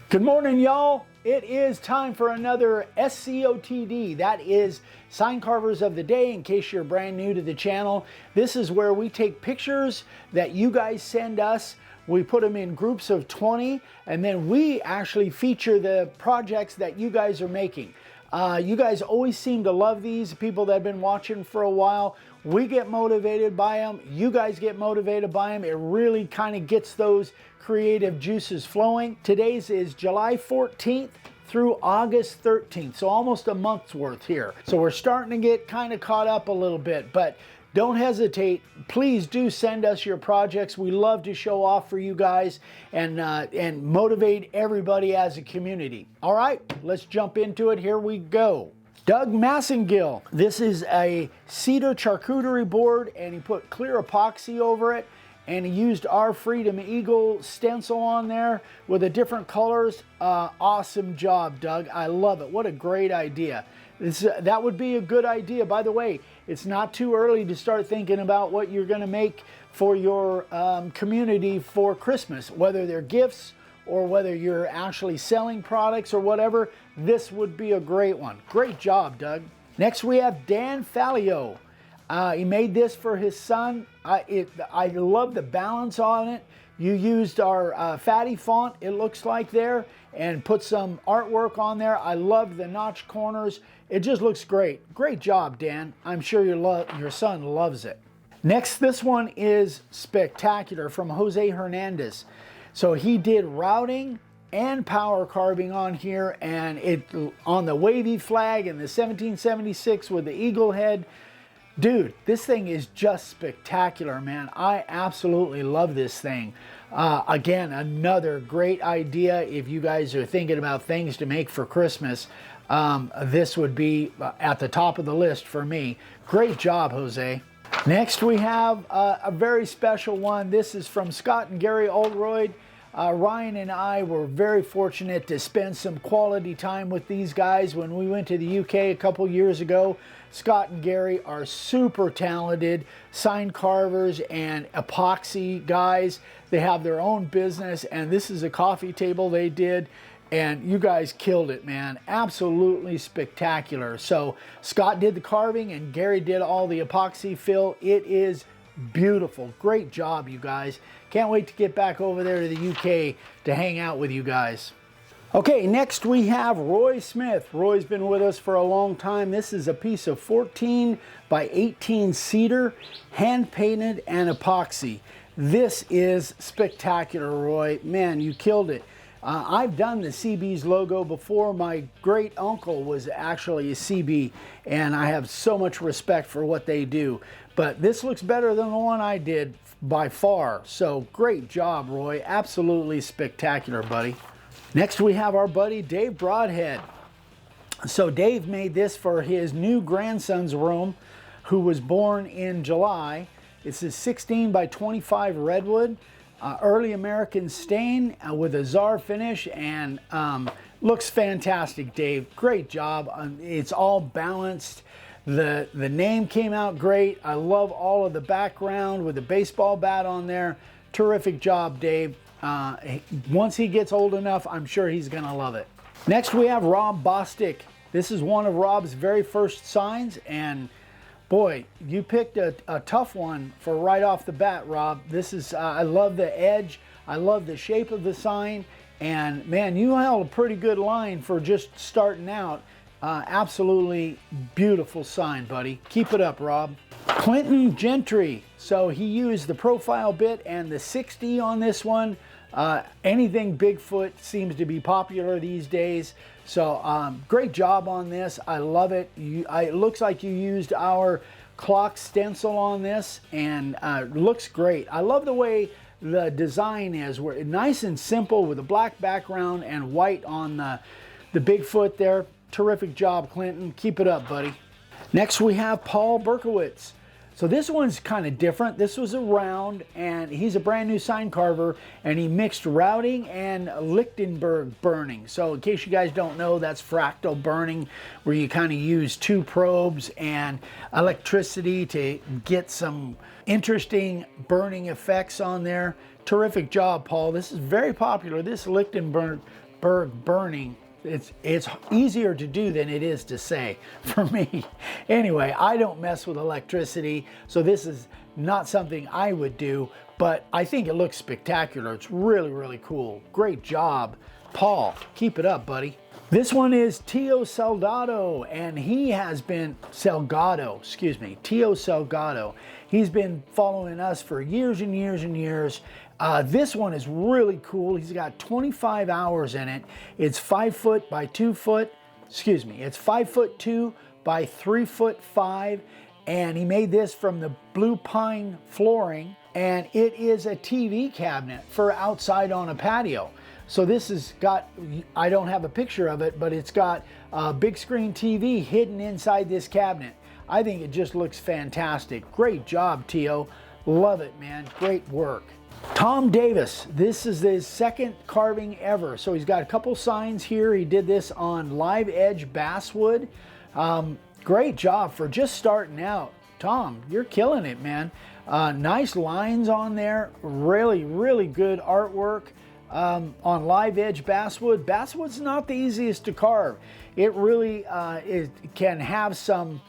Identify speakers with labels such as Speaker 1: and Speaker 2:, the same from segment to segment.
Speaker 1: Good morning, y'all. It is time for another SCOTD. That is Sign Carvers of the Day, in case you're brand new to the channel. This is where we take pictures that you guys send us. We put them in groups of 20, and then we actually feature the projects that you guys are making. You guys always seem to love these, people that have been watching for a while. We get motivated by them. You guys get motivated by them. It really kind of gets those creative juices flowing. Today's is July 14th through August 13th, so almost a month's worth here. So we're starting to get kind of caught up a little bit, but don't hesitate. Please do send us your projects. We love to show off for you guys and motivate everybody as a community. All right, let's jump into it. Here we go. Doug Massengill. This is a cedar charcuterie board, and he put clear epoxy over it, and he used our Freedom Eagle stencil on there with the different colors. Awesome job, Doug. I love it. What a great idea. That would be a good idea. By the way, it's not too early to start thinking about what you're going to make for your community for Christmas, whether they're gifts or whether you're actually selling products or whatever. This would be a great one. Great job, Doug. Next, we have Dan Fallio. He made this for his son. I love the balance on it. You used our fatty font, it looks like there, and put some artwork on there. I love the notch corners. It just looks great. Great job, Dan. I'm sure your son loves it. Next, this one is spectacular, from Jose Hernandez. So he did routing and power carving on here, and it on the wavy flag and the 1776 with the eagle head. Dude, this thing is just spectacular, man. I absolutely love this thing. Again, another great idea. If you guys are thinking about things to make for Christmas, this would be at the top of the list for me. Great job, Jose. Next, we have a very special one. This is from Scott and Gary Oldroyd. Ryan and I were very fortunate to spend some quality time with these guys when we went to the UK a couple years ago. Scott and Gary are super talented sign carvers and epoxy guys. They have their own business, and this is a coffee table they did, and you guys killed it, man. Absolutely spectacular. So Scott did the carving and Gary did all the epoxy fill. It is beautiful. Great job, you guys. Can't wait to get back over there to the UK to hang out with you guys. Okay, next we have Roy Smith. Roy's been with us for a long time. This is a piece of 14 by 18 cedar, hand painted and epoxy. This is spectacular, Roy. Man, you killed it. I've done the CB's logo before. My great uncle was actually a CB, and I have so much respect for what they do. But this looks better than the one I did by far. So great job, Roy. Absolutely spectacular, buddy. Next, we have our buddy Dave Broadhead. So Dave made this for his new grandson's room, who was born in July. It's a 16 by 25 redwood, early American stain with a czar finish, and looks fantastic, Dave. Great job. It's all balanced. The name came out great. I love all of the background with the baseball bat on there. Terrific job, Dave. Once he gets old enough, I'm sure he's gonna love it. Next, we have Rob Bostic. This is one of Rob's very first signs, and boy, you picked a tough one for right off the bat, Rob. This is, I love the edge. I love the shape of the sign, and man, you held a pretty good line for just starting out. Absolutely beautiful sign, buddy. Keep it up, Rob. Clinton Gentry. So he used the profile bit and the 6D on this one. Anything Bigfoot seems to be popular these days. So great job on this. I love it. It looks like you used our clock stencil on this, and looks great. I love the way the design is, where nice and simple with a black background and white on the Bigfoot there. Terrific job, Clinton. Keep it up, buddy. Next, we have Paul Berkowitz. So this one's kind of different. This was a round, and he's a brand new sign carver, and he mixed routing and Lichtenberg burning. So in case you guys don't know, that's fractal burning, where you kind of use two probes and electricity to get some interesting burning effects on there. Terrific job, Paul. This is very popular. This Lichtenberg berg burning. It's easier to do than it is to say for me. Anyway, I don't mess with electricity, so this is not something I would do, but I think it looks spectacular. It's really, really cool. Great job, Paul. Keep it up, buddy. This one is Tio Salgado, and he has been, Salgado, excuse me, Tio Salgado. He's been following us for years and years and years. This one is really cool. He's got 25 hours in it. It's 5 foot by 2 foot, excuse me, it's 5'2" by 3'5", and he made this from the blue pine flooring, and it is a TV cabinet for outside on a patio. So this has got, I don't have a picture of it, but it's got a big screen TV hidden inside this cabinet. I think it just looks fantastic. Great job, Tio. Love it, man. Great work. Tom Davis, this is his second carving ever. So he's got a couple signs here. He did this on live edge basswood. Great job for just starting out. Tom, you're killing it, man. Nice lines on there. Really, really good artwork. On live edge basswood. Basswood's not the easiest to carve. It really it can have some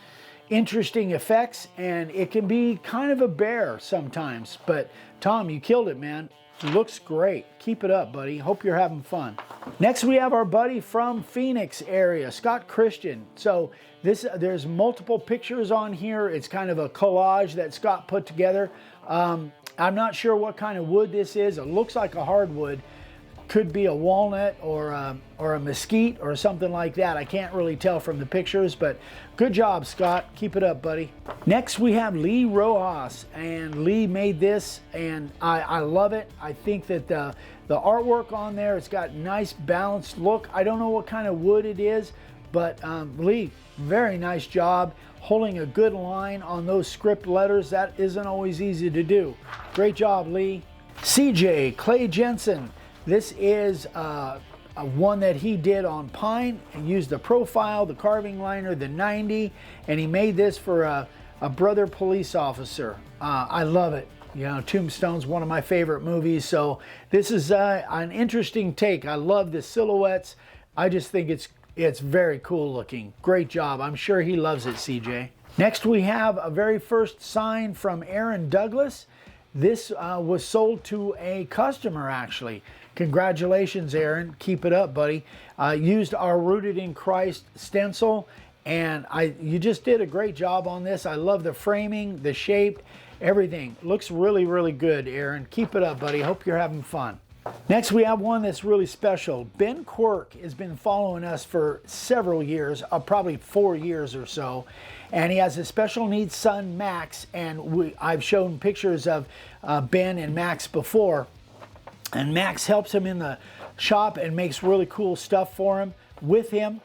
Speaker 1: interesting effects, and it can be kind of a bear sometimes. But Tom, you killed it, man. Looks great. Keep it up, buddy. Hope you're having fun. Next, we have our buddy from Phoenix area, Scott Christian. So there's multiple pictures on here. It's kind of a collage that Scott put together. I'm not sure what kind of wood this is. It looks like a hardwood. Could be a walnut or a mesquite or something like that. I can't really tell from the pictures, but good job, Scott. Keep it up, buddy. Next, we have Lee Rojas, and Lee made this, and I love it. I think that the artwork on there, it's got nice balanced look. I don't know what kind of wood it is, but Lee, very nice job holding a good line on those script letters. That isn't always easy to do. Great job, Lee. CJ Clay Jensen. This is one that he did on pine. He used the profile, the carving liner, the 90, and he made this for a brother police officer. I love it. You know, Tombstone's one of my favorite movies, so this is an interesting take. I love the silhouettes. I just think it's very cool looking. Great job. I'm sure he loves it, CJ. Next, we have a very first sign from Aaron Douglas. This was sold to a customer, actually. Congratulations, Aaron. Keep it up, buddy. Used our Rooted in Christ stencil, and you just did a great job on this. I love the framing, the shape, everything. Looks really, really good, Aaron. Keep it up, buddy. Hope you're having fun. Next, we have one that's really special. Ben Quirk has been following us for several years, probably 4 years or so, and he has a special needs son, Max, and I've shown pictures of Ben and Max before, and Max helps him in the shop and makes really cool stuff for him, with him.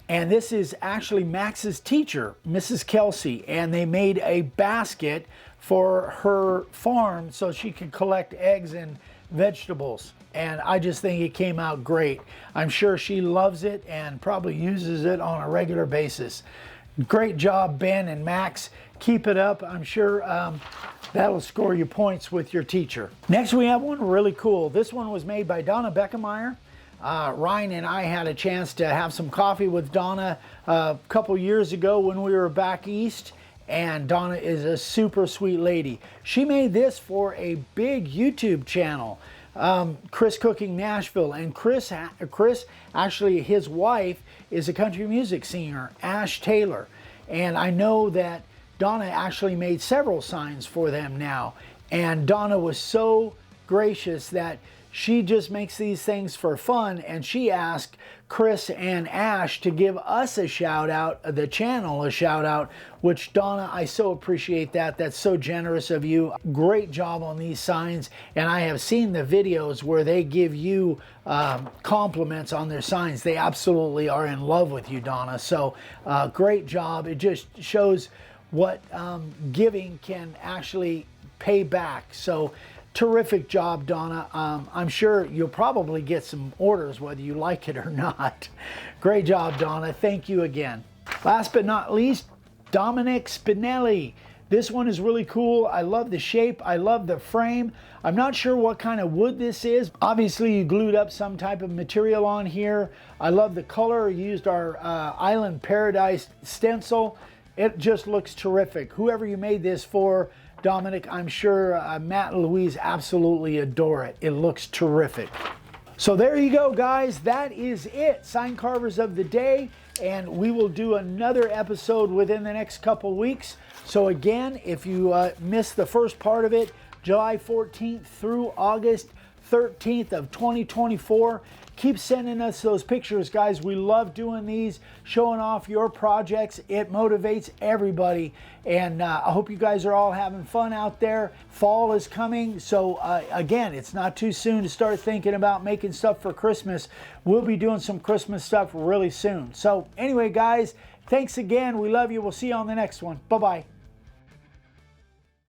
Speaker 1: And this is actually Max's teacher, Mrs. Kelsey, and they made a basket for her farm so she could collect eggs and vegetables, and I just think it came out great. I'm sure she loves it and probably uses it on a regular basis. Great job, Ben and Max. Keep it up. I'm sure that'll score you points with your teacher. Next, we have one really cool. This one was made by Donna Beckemeyer. Ryan and I had a chance to have some coffee with Donna a couple years ago when we were back east, and Donna is a super sweet lady. She made this for a big YouTube channel, Chris Cooking Nashville, and Chris actually, his wife is a country music singer, Ash Taylor, and I know that Donna actually made several signs for them now, and Donna was so gracious that she just makes these things for fun, and she asked Chris and Ash to give us a shout out, the channel a shout out, which Donna, I so appreciate that. That's so generous of you. Great job on these signs, and I have seen the videos where they give you compliments on their signs. They absolutely are in love with you, Donna. So great job. It just shows what giving can actually pay back. So terrific job, Donna. I'm sure you'll probably get some orders whether you like it or not. Great job, Donna. Thank you again. Last but not least, Dominic Spinelli. This one is really cool. I love the shape. I love the frame. I'm not sure what kind of wood this is. Obviously, you glued up some type of material on here. I love the color. You used our Island Paradise stencil. It just looks terrific. Whoever you made this for, Dominic, I'm sure Matt and Louise absolutely adore it. It looks terrific. So there you go, guys. That is it. Sign carvers of the day. And we will do another episode within the next couple weeks. So again, if you missed the first part of it, July 14th through August 13th of 2024, keep sending us those pictures, guys. We love doing these, showing off your projects. It motivates everybody. And I hope you guys are all having fun out there. Fall is coming. So again, it's not too soon to start thinking about making stuff for Christmas. We'll be doing some Christmas stuff really soon. So anyway, guys, thanks again. We love you. We'll see you on the next one. Bye-bye.